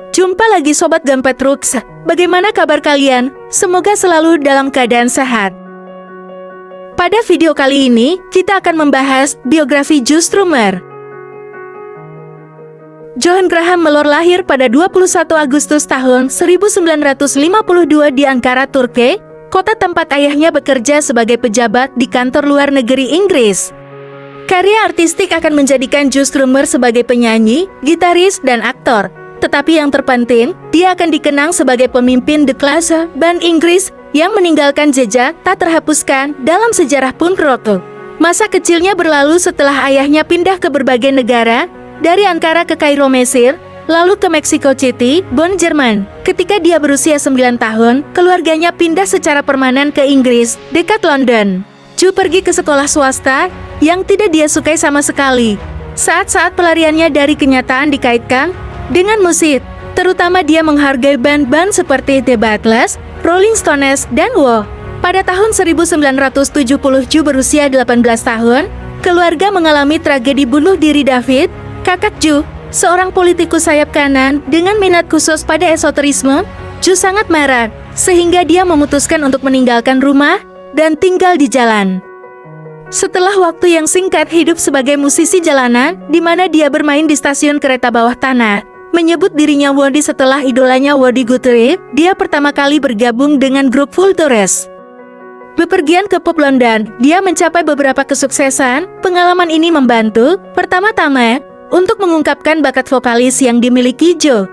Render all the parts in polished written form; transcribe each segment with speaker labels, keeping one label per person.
Speaker 1: Jumpa lagi Sobat Gampet Rooks. Bagaimana kabar kalian? Semoga selalu dalam keadaan sehat. Pada video kali ini, kita akan membahas biografi Joe Strummer. Johann Graham Mellor lahir pada 21 Agustus tahun 1952 di Ankara, Turki, kota tempat ayahnya bekerja sebagai pejabat di kantor luar negeri Inggris. Karya artistik akan menjadikan Joe Strummer sebagai penyanyi, gitaris, dan aktor. Tetapi yang terpenting, dia akan dikenang sebagai pemimpin The Clash, band Inggris yang meninggalkan jejak tak terhapuskan dalam sejarah punk rock. Masa kecilnya berlalu setelah ayahnya pindah ke berbagai negara, dari Ankara ke Kairo, Mesir, lalu ke Mexico City, Bonn, Jerman. Ketika dia berusia 9 tahun, keluarganya pindah secara permanen ke Inggris, dekat London. Joe pergi ke sekolah swasta yang tidak dia sukai sama sekali. Saat-saat pelariannya dari kenyataan dikaitkan dengan musik, terutama dia menghargai band-band seperti The Beatles, Rolling Stones, dan Who. Pada tahun 1970 Joe berusia 18 tahun, keluarga mengalami tragedi bunuh diri David, kakak Joe, seorang politikus sayap kanan dengan minat khusus pada esoterisme. Joe sangat marah, sehingga dia memutuskan untuk meninggalkan rumah dan tinggal di jalan. Setelah waktu yang singkat hidup sebagai musisi jalanan, di mana dia bermain di stasiun kereta bawah tanah, menyebut dirinya Woody setelah idolanya Woody Guthrie, dia pertama kali bergabung dengan grup Vultures. Bepergian ke pop London, dia mencapai beberapa kesuksesan. Pengalaman ini membantu, pertama-tama, untuk mengungkapkan bakat vokalis yang dimiliki Joe.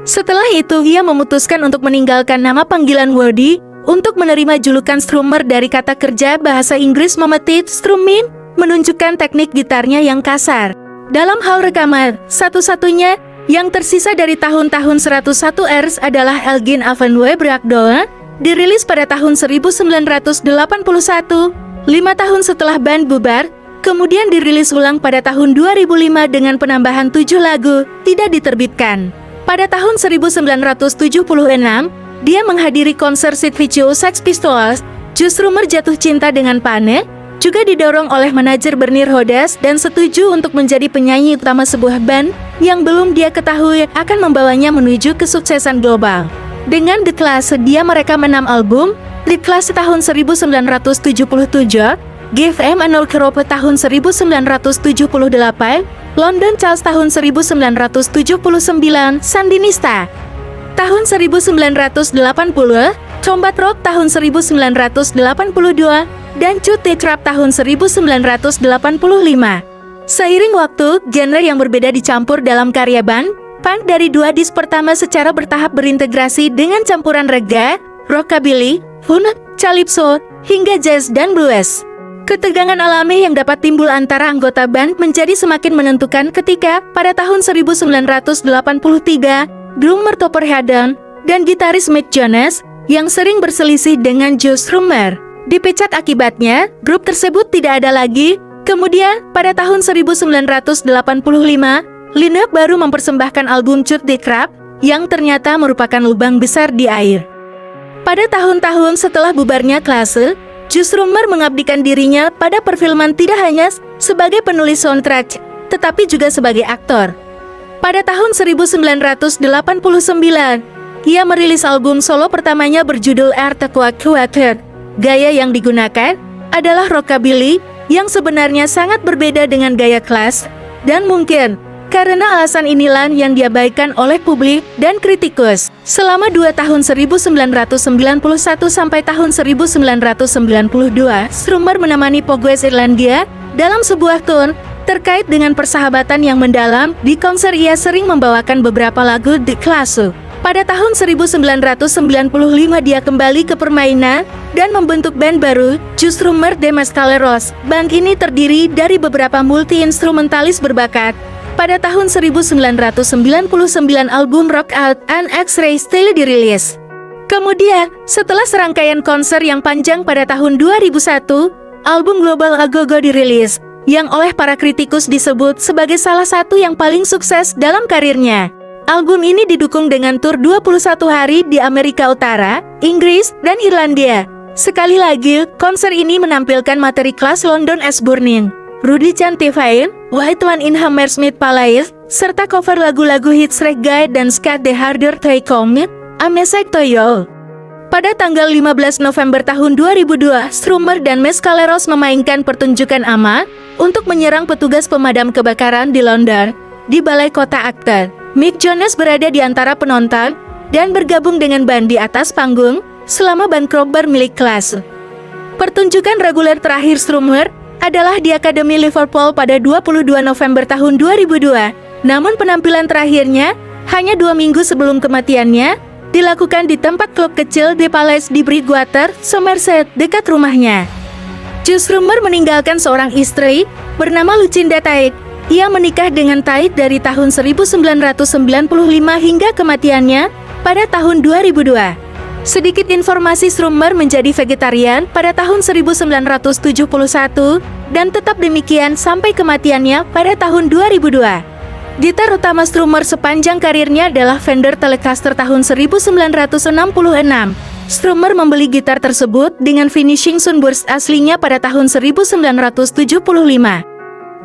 Speaker 1: Setelah itu, ia memutuskan untuk meninggalkan nama panggilan Woody, untuk menerima julukan Strummer dari kata kerja bahasa Inggris memetit strumming, menunjukkan teknik gitarnya yang kasar. Dalam hal rekaman, satu-satunya yang tersisa dari tahun-tahun 101 Rs adalah Elgin Avenue Breakdown, dirilis pada tahun 1981, 5 tahun setelah band bubar, kemudian dirilis ulang pada tahun 2005 dengan penambahan 7 lagu, tidak diterbitkan. Pada tahun 1976, dia menghadiri konser Sid Vicious Sex Pistols. Joe Strummer jatuh cinta dengan Pane, juga didorong oleh manajer Bernie Rhodes dan setuju untuk menjadi penyanyi utama sebuah band yang belum dia ketahui akan membawanya menuju kesuksesan global. Dengan The Clash, dia merekam 6 album: The Clash tahun 1977, Give 'Em a Rope tahun 1978, London Charles tahun 1979, Sandinista tahun 1980, Combat Rock tahun 1982, dan Chute Trap tahun 1985. Seiring waktu, genre yang berbeda dicampur dalam karya band. Punk dari 2 disc pertama secara bertahap berintegrasi dengan campuran reggae, rockabilly, funk, calypso, hingga jazz dan blues. Ketegangan alami yang dapat timbul antara anggota band menjadi semakin menentukan ketika, pada tahun 1983, drummer Topper Headon dan gitaris Mick Jones, yang sering berselisih dengan Joe Strummer, dipecat. Akibatnya, grup tersebut tidak ada lagi. Kemudian, pada tahun 1985, Lineup baru mempersembahkan album Cut the Crap, yang ternyata merupakan lubang besar di air. Pada tahun-tahun setelah bubarnya Clash, Joe Strummer mengabdikan dirinya pada perfilman tidak hanya sebagai penulis soundtrack, tetapi juga sebagai aktor. Pada tahun 1989, ia merilis album solo pertamanya berjudul Earthquake. Gaya yang digunakan adalah rockabilly, yang sebenarnya sangat berbeda dengan gaya Clash, dan mungkin karena alasan inilah yang diabaikan oleh publik dan kritikus. Selama 2 tahun 1991 sampai tahun 1992, Strummer menemani Pogues Irlandia dalam sebuah tour terkait dengan persahabatan yang mendalam. Di konser ia sering membawakan beberapa lagu The Clash. Pada tahun 1995 dia kembali ke permainan dan membentuk band baru, Joe Strummer The Mescaleros. Band ini terdiri dari beberapa multi-instrumentalis berbakat. Pada tahun 1999 album Rock Out and X-Ray Style dirilis. Kemudian, setelah serangkaian konser yang panjang pada tahun 2001, album Global A Go Go dirilis, yang oleh para kritikus disebut sebagai salah satu yang paling sukses dalam karirnya. Album ini didukung dengan tur 21 hari di Amerika Utara, Inggris, dan Irlandia. Sekali lagi, konser ini menampilkan materi Clash London as Burning, Rudy Chantivain, White One in Hammersmith Palace, serta cover lagu-lagu hits reggae dan ska The Harder They Come, Amazing to You. Pada tanggal 15 November tahun 2002, Strummer dan Mescaleros memainkan pertunjukan AMA untuk menyerang petugas pemadam kebakaran di London, di Balai Kota Acton. Mick Jones berada di antara penonton dan bergabung dengan band di atas panggung selama band crowbar milik kelas. Pertunjukan reguler terakhir Strummer adalah di Akademi Liverpool pada 22 November tahun 2002. Namun penampilan terakhirnya hanya 2 minggu sebelum kematiannya dilakukan di tempat klub kecil The Palace di Bridgwater, Somerset, dekat rumahnya. Joe Strummer meninggalkan seorang istri bernama Lucinda Tait. Ia menikah dengan Tait dari tahun 1995 hingga kematiannya pada tahun 2002. Sedikit informasi, Strummer menjadi vegetarian pada tahun 1971 dan tetap demikian sampai kematiannya pada tahun 2002. Gitar utama Strummer sepanjang karirnya adalah Fender Telecaster tahun 1966. Strummer membeli gitar tersebut dengan finishing Sunburst aslinya pada tahun 1975.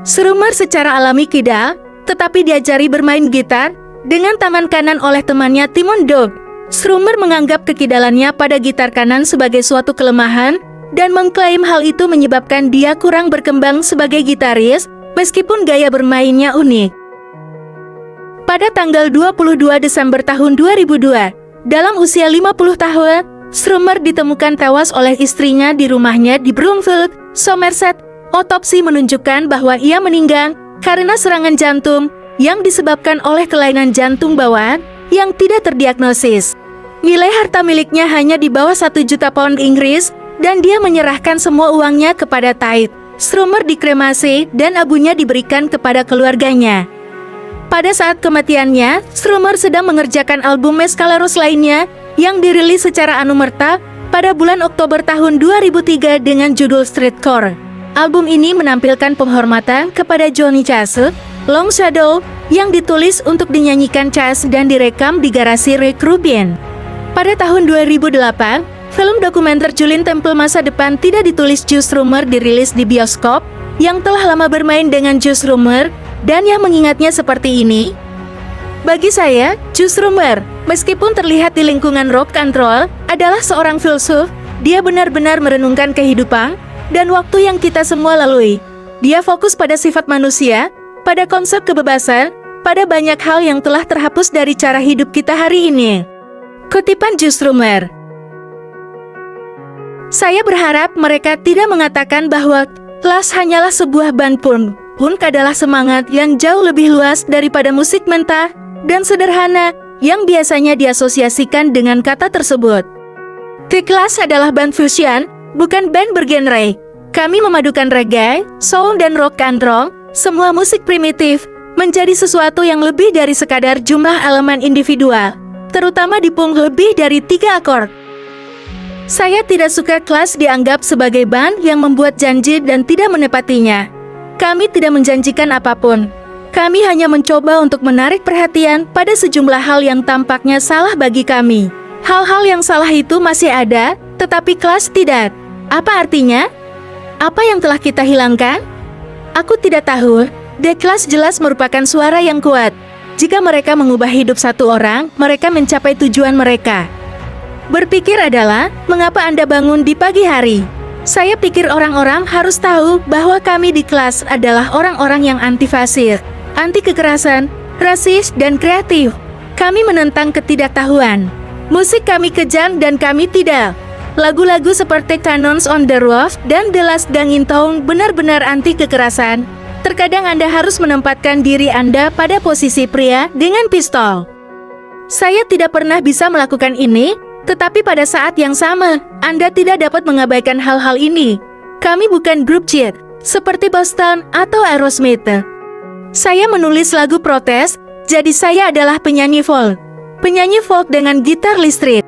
Speaker 1: Strummer secara alami kidal, tetapi diajari bermain gitar dengan tangan kanan oleh temannya Timon Dog. Strummer menganggap kekidalannya pada gitar kanan sebagai suatu kelemahan dan mengklaim hal itu menyebabkan dia kurang berkembang sebagai gitaris, meskipun gaya bermainnya unik. Pada tanggal 22 Desember tahun 2002, dalam usia 50 tahun, Strummer ditemukan tewas oleh istrinya di rumahnya di Broomfield, Somerset. Otopsi menunjukkan bahwa ia meninggal karena serangan jantung yang disebabkan oleh kelainan jantung bawaan yang tidak terdiagnosis. Nilai harta miliknya hanya di bawah 1 juta pound Inggris dan dia menyerahkan semua uangnya kepada Tait. Strummer dikremasi dan abunya diberikan kepada keluarganya. Pada saat kematiannya, Strummer sedang mengerjakan album Mescaleros lainnya yang dirilis secara anumerta pada bulan Oktober tahun 2003 dengan judul Streetcore. Album ini menampilkan penghormatan kepada Johnny Cash, Long Shadow, yang ditulis untuk dinyanyikan Cash dan direkam di garasi Rick Rubin. Pada tahun 2008, film dokumenter Julien Temple Masa Depan Tidak Ditulis Joe Strummer dirilis di bioskop yang telah lama bermain dengan Joe Strummer dan yang mengingatnya seperti ini. Bagi saya, Joe Strummer, meskipun terlihat di lingkungan rock and roll, adalah seorang filsuf. Dia benar-benar merenungkan kehidupan dan waktu yang kita semua lalui. Dia fokus pada sifat manusia, pada konsep kebebasan, pada banyak hal yang telah terhapus dari cara hidup kita hari ini. Kutipan Joe Strummer. Saya berharap mereka tidak mengatakan bahwa Clash hanyalah sebuah band punk. Punk adalah semangat yang jauh lebih luas daripada musik mentah dan sederhana yang biasanya diasosiasikan dengan kata tersebut. The Clash adalah band fusion, bukan band bergenre. Kami memadukan reggae, soul dan rock and roll, semua musik primitif, menjadi sesuatu yang lebih dari sekadar jumlah elemen individual, terutama di punk lebih dari 3 akord. Saya tidak suka Clash dianggap sebagai band yang membuat janji dan tidak menepatinya. Kami tidak menjanjikan apapun. Kami hanya mencoba untuk menarik perhatian pada sejumlah hal yang tampaknya salah bagi kami. Hal-hal yang salah itu masih ada, tetapi Clash tidak. Apa artinya? Apa yang telah kita hilangkan? Aku tidak tahu. The Clash jelas merupakan suara yang kuat. Jika mereka mengubah hidup satu orang, mereka mencapai tujuan mereka. Berpikir adalah, mengapa Anda bangun di pagi hari? Saya pikir orang-orang harus tahu bahwa kami di Clash adalah orang-orang yang anti-fasir, anti kekerasan, rasis, dan kreatif. Kami menentang ketidaktahuan. Musik kami kejam dan kami tidak. Lagu-lagu seperti Cannons on the Roof dan The Last Gang in Town benar-benar anti kekerasan. Terkadang Anda harus menempatkan diri Anda pada posisi pria dengan pistol. Saya tidak pernah bisa melakukan ini, tetapi pada saat yang sama, Anda tidak dapat mengabaikan hal-hal ini. Kami bukan grup cheat, seperti Boston atau Aerosmith. Saya menulis lagu protes, jadi saya adalah penyanyi folk. Penyanyi folk dengan gitar listrik.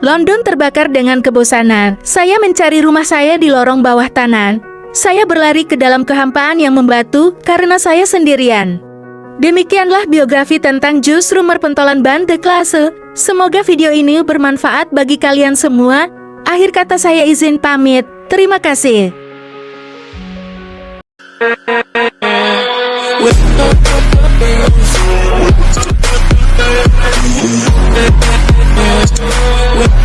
Speaker 1: London terbakar dengan kebosanan. Saya mencari rumah saya di lorong bawah tanah. Saya berlari ke dalam kehampaan yang membatu karena saya sendirian. Demikianlah biografi tentang Joe Strummer, pentolan band The Clash. Semoga video ini bermanfaat bagi kalian semua. Akhir kata saya izin pamit. Terima kasih.
Speaker 2: With